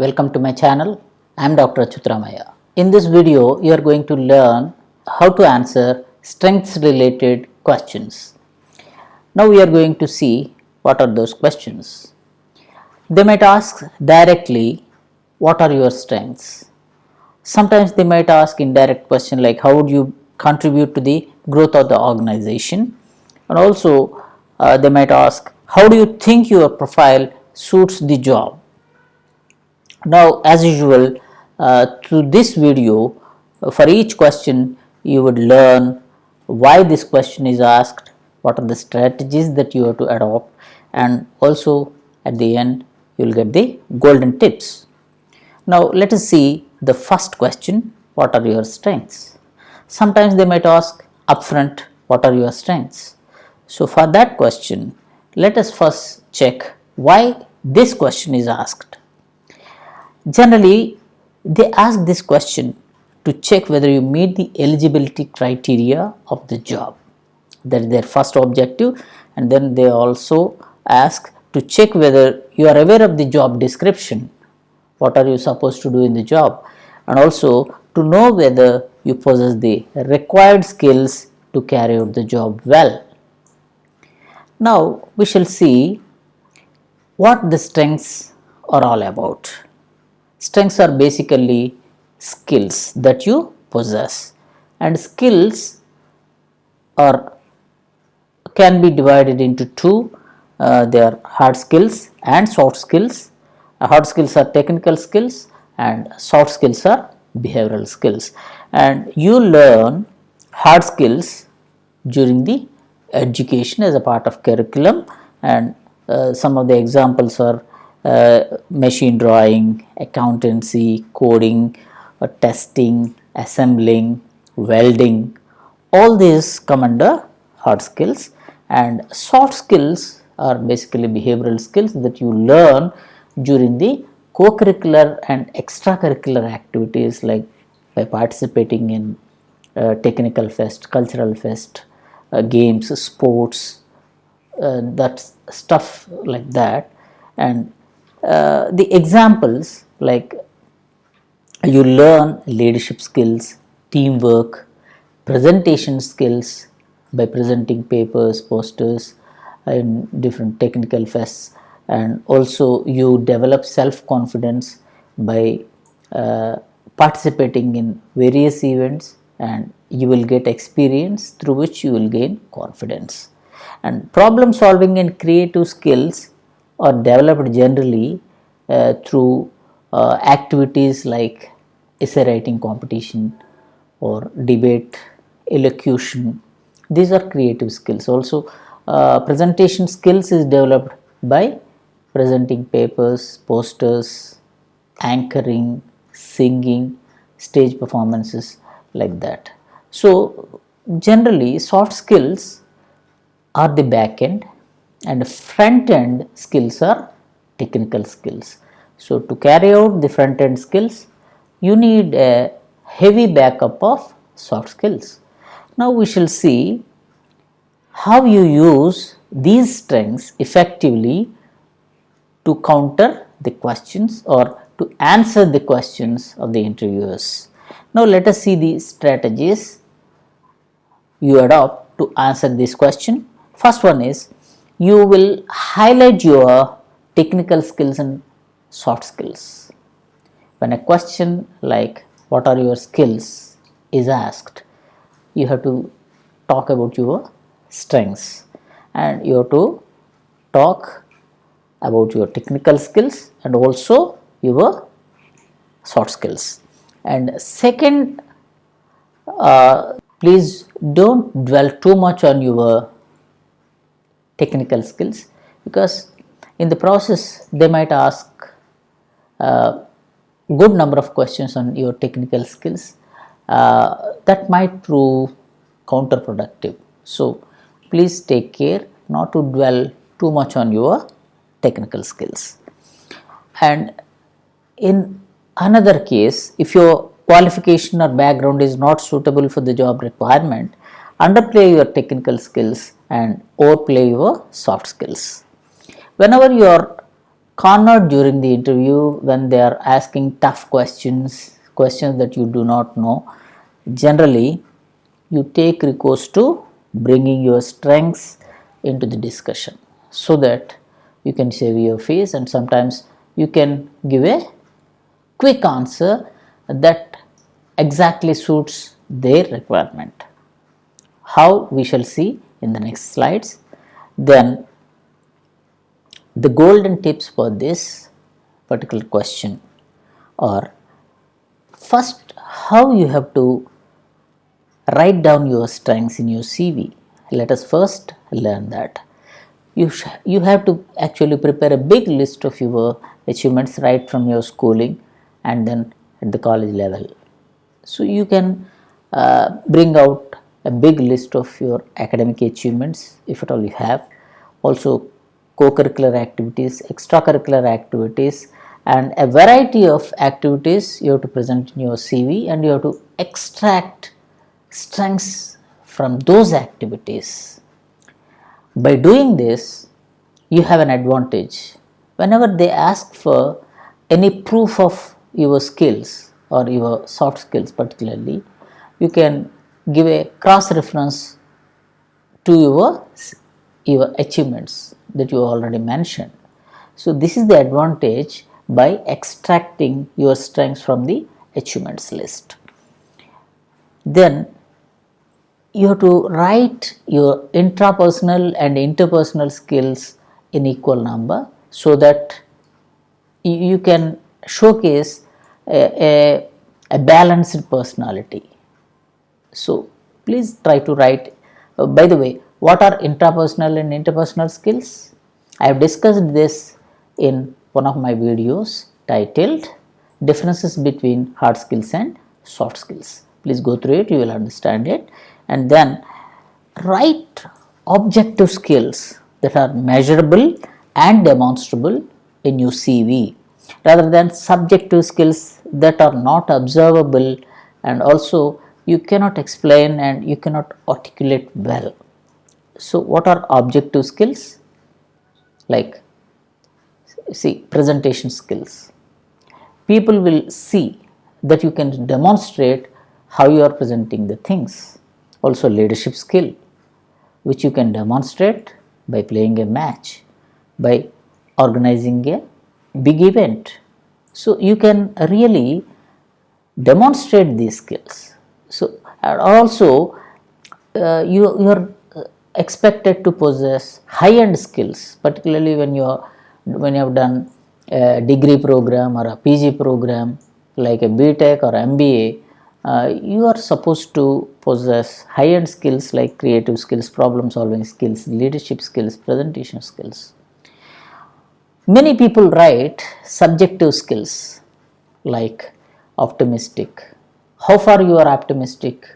Welcome to my channel. I am Dr. Achutramaya. In this video, you are going to learn how to answer strengths related questions. Now we are going to see what are those questions. They might ask directly, what are your strengths? Sometimes they might ask indirect question like how would you contribute to the growth of the organization, and also they might ask how do you think your profile suits the job. Now as usual, through this video, for each question you would learn why this question is asked, what are the strategies that you have to adopt, and also at the end you will get the golden tips. Now let us see the first question, what are your strengths? Sometimes they might ask upfront, what are your strengths? So for that question, let us first check why this question is asked. Generally, they ask this question to check whether you meet the eligibility criteria of the job. That is their first objective, and then they also ask to check whether you are aware of the job description, what are you supposed to do in the job, and also to know whether you possess the required skills to carry out the job well. Now we shall see what the strengths are all about. Strengths are basically skills that you possess, and skills are can be divided into two. They are hard skills and soft skills. Hard skills are technical skills and soft skills are behavioral skills, and you learn hard skills during the education as a part of curriculum, and some of the examples are machine drawing, accountancy, coding, testing, assembling, welding. All these come under hard skills, and soft skills are basically behavioral skills that you learn during the co-curricular and extracurricular activities, like by participating in technical fest, cultural fest, games, sports, that stuff like that. And the examples, like you learn leadership skills, teamwork, presentation skills by presenting papers, posters in different technical fests, and also you develop self-confidence by participating in various events, and you will get experience through which you will gain confidence. And problem solving and creative skills are developed generally through activities like essay writing competition or debate, elocution. These are creative skills. Also presentation skills is developed by presenting papers, posters, anchoring, singing, stage performances, like that. So generally soft skills are the back end, and front end skills are technical skills. So to carry out the front end skills, you need a heavy backup of soft skills. Now we shall see how you use these strengths effectively to counter the questions or to answer the questions of the interviewers. Now let us see the strategies you adopt to answer this question. First one is, you will highlight your technical skills and soft skills. When a question like what are your skills is asked, you have to talk about your strengths, and you have to talk about your technical skills and also your soft skills. And second, please don't dwell too much on your technical skills, because in the process they might ask good number of questions on your technical skills that might prove counterproductive. So please take care not to dwell too much on your technical skills. And in another case, if your qualification or background is not suitable for the job requirement, underplay your technical skills and overplay your soft skills. Whenever you are cornered during the interview when they are asking tough questions that you do not know, generally you take recourse to bringing your strengths into the discussion so that you can save your face, and sometimes you can give a quick answer that exactly suits their requirement. How, we shall see in the next slides. Then the golden tips for this particular question are: first, how you have to write down your strengths in your CV. Let us first learn that. You have to actually prepare a big list of your achievements right from your schooling and then at the college level. So you can bring out a big list of your academic achievements if at all you have, also co-curricular activities, extracurricular activities, and a variety of activities you have to present in your CV, and you have to extract strengths from those activities. By doing this, you have an advantage. Whenever they ask for any proof of your skills or your soft skills particularly, you can give a cross reference to your achievements that you already mentioned. So this is the advantage by extracting your strengths from the achievements list. Then you have to write your intrapersonal and interpersonal skills in equal number so that you can showcase a balanced personality. So please try to write. By the way, what are intrapersonal and interpersonal skills? I have discussed this in one of my videos titled Differences Between Hard Skills and Soft Skills. Please go through it, you will understand it. And then write objective skills that are measurable and demonstrable in your CV, rather than subjective skills that are not observable and also you cannot explain and you cannot articulate well. So what are objective skills? Like, see, presentation skills. People will see that you can demonstrate how you are presenting the things. Also leadership skill, which you can demonstrate by playing a match, by organizing a big event. So you can really demonstrate these skills. So also you are expected to possess high-end skills, particularly when you have done a degree program or a PG program like a BTech or MBA. You are supposed to possess high-end skills like creative skills, problem solving skills, leadership skills, presentation skills. Many people write subjective skills like optimistic. How far you are optimistic?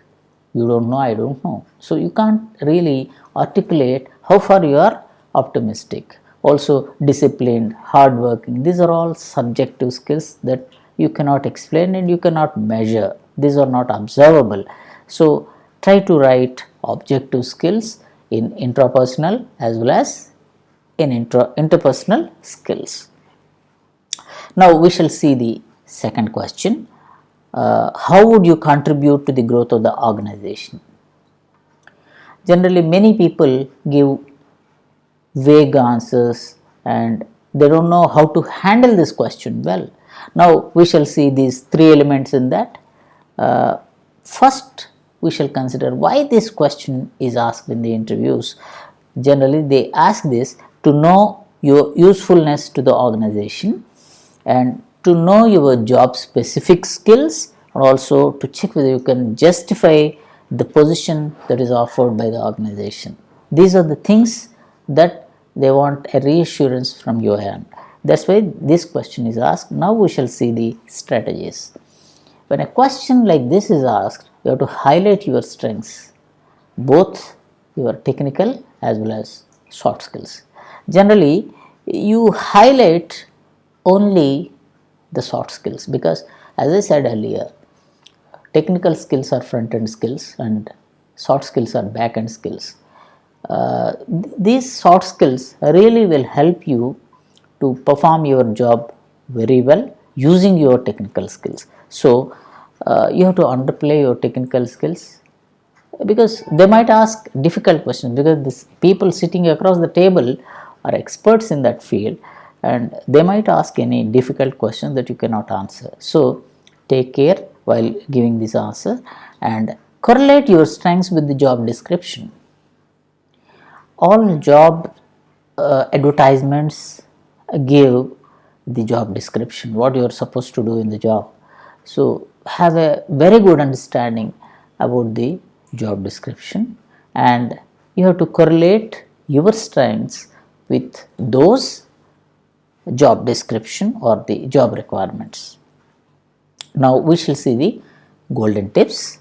You don't know, I don't know. So you can't really articulate how far you are optimistic. Also disciplined, hardworking. These are all subjective skills that you cannot explain and you cannot measure. These are not observable. So try to write objective skills in intrapersonal as well as in interpersonal skills. Now we shall see the second question. How would you contribute to the growth of the organization? Generally, many people give vague answers and they don't know how to handle this question well. Now we shall see these three elements in that. First, we shall consider why this question is asked in the interviews. Generally, they ask this to know your usefulness to the organization and to know your job specific skills, and also to check whether you can justify the position that is offered by the organization. These are the things that they want a reassurance from your end. That's why this question is asked. Now we shall see the strategies. When a question like this is asked, you have to highlight your strengths, both your technical as well as soft skills. Generally, you highlight only the soft skills because, as I said earlier, technical skills are front-end skills and soft skills are back-end skills. These soft skills really will help you to perform your job very well using your technical skills. So you have to underplay your technical skills, because they might ask difficult questions, because these people sitting across the table are experts in that field, and they might ask any difficult question that you cannot answer. So take care while giving this answer, and correlate your strengths with the job description. All job advertisements give the job description, what you are supposed to do in the job. So have a very good understanding about the job description, and you have to correlate your strengths with those job description or the job requirements. Now we shall see the golden tips.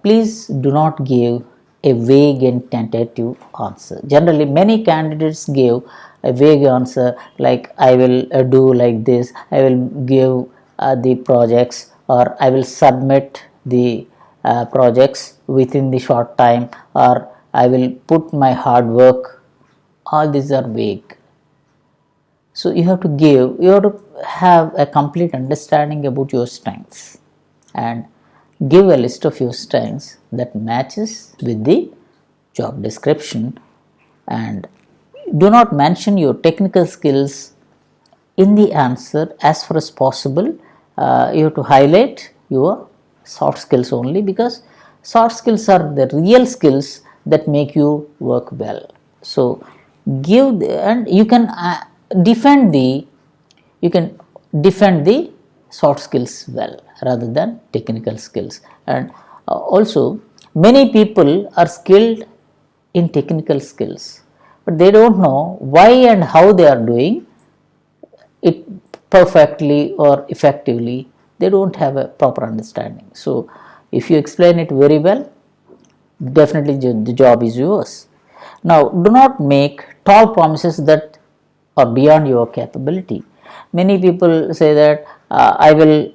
Please do not give a vague and tentative answer. Generally, many candidates give a vague answer like I will do like this, I will give the projects, or I will submit the projects within the short time, or I will put my hard work. All these are vague. So you have to have a complete understanding about your strengths, and give a list of your strengths that matches with the job description, and do not mention your technical skills in the answer as far as possible. You have to highlight your soft skills only, because soft skills are the real skills that make you work well. So and you can defend the soft skills well rather than technical skills. And also, many people are skilled in technical skills, but they don't know why and how they are doing it perfectly or effectively. They don't have a proper understanding. So if you explain it very well, definitely the job is yours. Now, do not make tall promises that are beyond your capability. Many people say that I will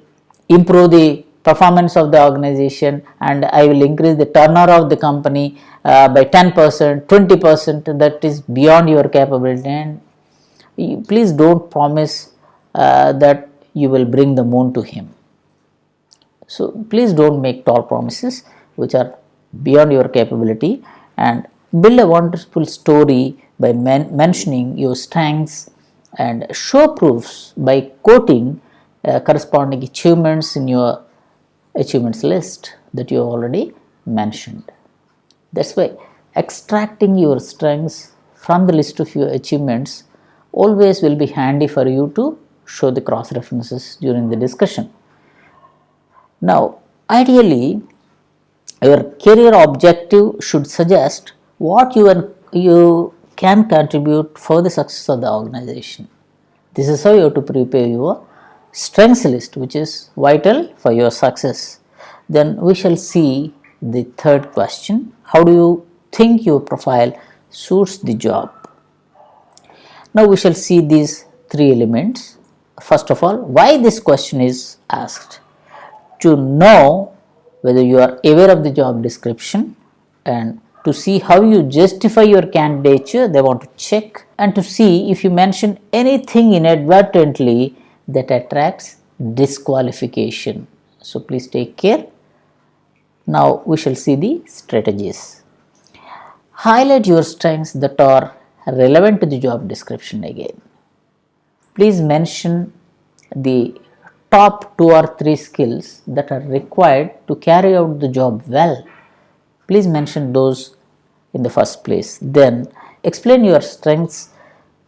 improve the performance of the organization, and I will increase the turnover of the company by 10%, 20%. That is beyond your capability, and please don't promise that you will bring the moon to him. So please don't make tall promises which are beyond your capability, and build a wonderful story by mentioning your strengths, and show proofs by quoting corresponding achievements in your achievements list that you have already mentioned. That's why extracting your strengths from the list of your achievements always will be handy for you to show the cross references during the discussion. Now, ideally, your career objective should suggest what you can contribute for the success of the organization. This is how you have to prepare your strengths list, which is vital for your success. Then we shall see the third question: how do you think your profile suits the job? Now we shall see these three elements. First of all, why this question is asked: to know whether you are aware of the job description, and to see how you justify your candidature, they want to check, and to see if you mention anything inadvertently that attracts disqualification. So please take care. Now we shall see the strategies. Highlight your strengths that are relevant to the job description again. Please mention the top 2 or 3 skills that are required to carry out the job well. Please mention those in the first place. Then explain your strengths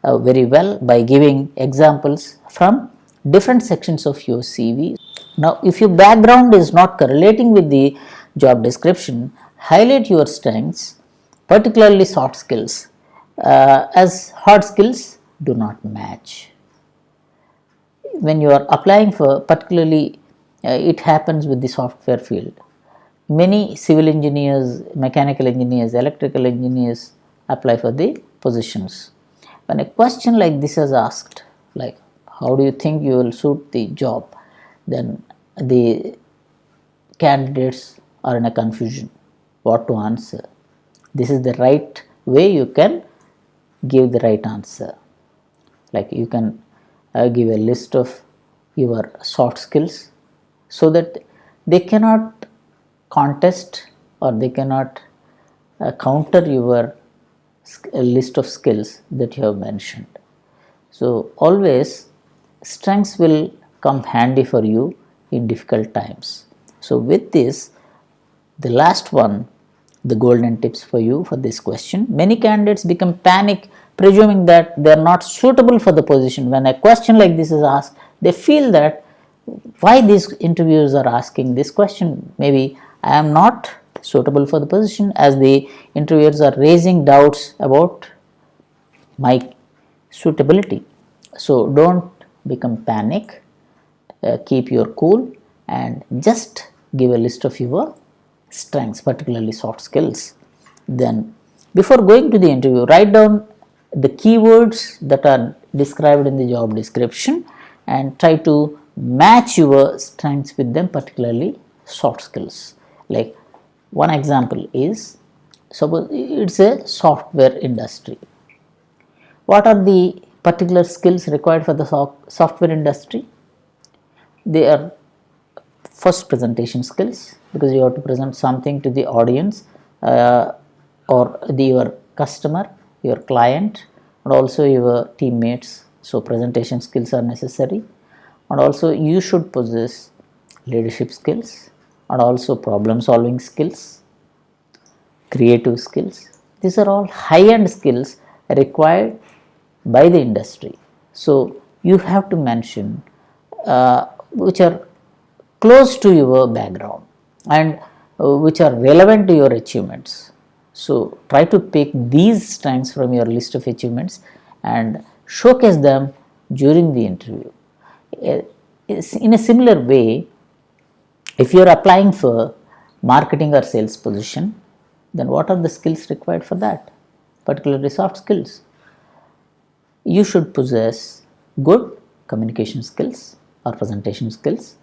very well by giving examples from different sections of your CV. Now, if your background is not correlating with the job description, highlight your strengths, particularly soft skills, as hard skills do not match. When you are applying for, particularly it happens with the software field, many civil engineers, mechanical engineers, electrical engineers apply for the positions. When a question like this is asked, like how do you think you will suit the job, then the candidates are in a confusion what to answer. This is the right way you can give the right answer. Like you can give a list of your soft skills so that they cannot contest or they cannot counter your list of skills that you have mentioned. So always strengths will come handy for you in difficult times. So with this, the last one, the golden tips for you for this question. Many candidates become panic presuming that they are not suitable for the position. When a question like this is asked, they feel that why these interviewers are asking this question. Maybe I am not suitable for the position, as the interviewers are raising doubts about my suitability. So don't become panic, keep your cool and just give a list of your strengths, particularly soft skills. Then before going to the interview, write down the keywords that are described in the job description and try to match your strengths with them, particularly soft skills. Like one example is, suppose it's a software industry. What are the particular skills required for the software industry? They are first presentation skills, because you have to present something to the audience or your customer, your client, and also your teammates. So presentation skills are necessary, and also you should possess leadership skills and also problem solving skills, creative skills. These are all high-end skills required by the industry. So you have to mention which are close to your background and which are relevant to your achievements. So try to pick these strengths from your list of achievements and showcase them during the interview. In a similar way, if you are applying for marketing or sales position, then what are the skills required for that? Particularly soft skills. You should possess good communication skills or presentation skills,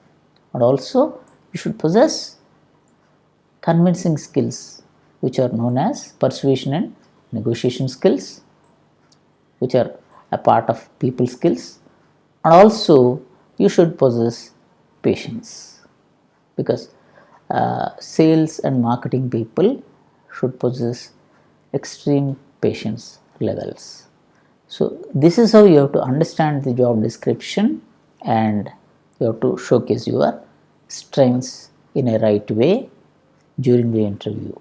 and also you should possess convincing skills, which are known as persuasion and negotiation skills, which are a part of people skills, and also you should possess patience, because sales and marketing people should possess extreme patience levels. So this is how you have to understand the job description, and you have to showcase your strengths in a right way during the interview.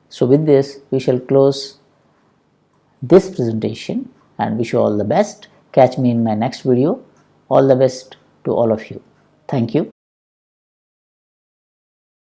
So with this, we shall close this presentation and wish you all the best. Catch me in my next video. All the best to all of you. Thank you.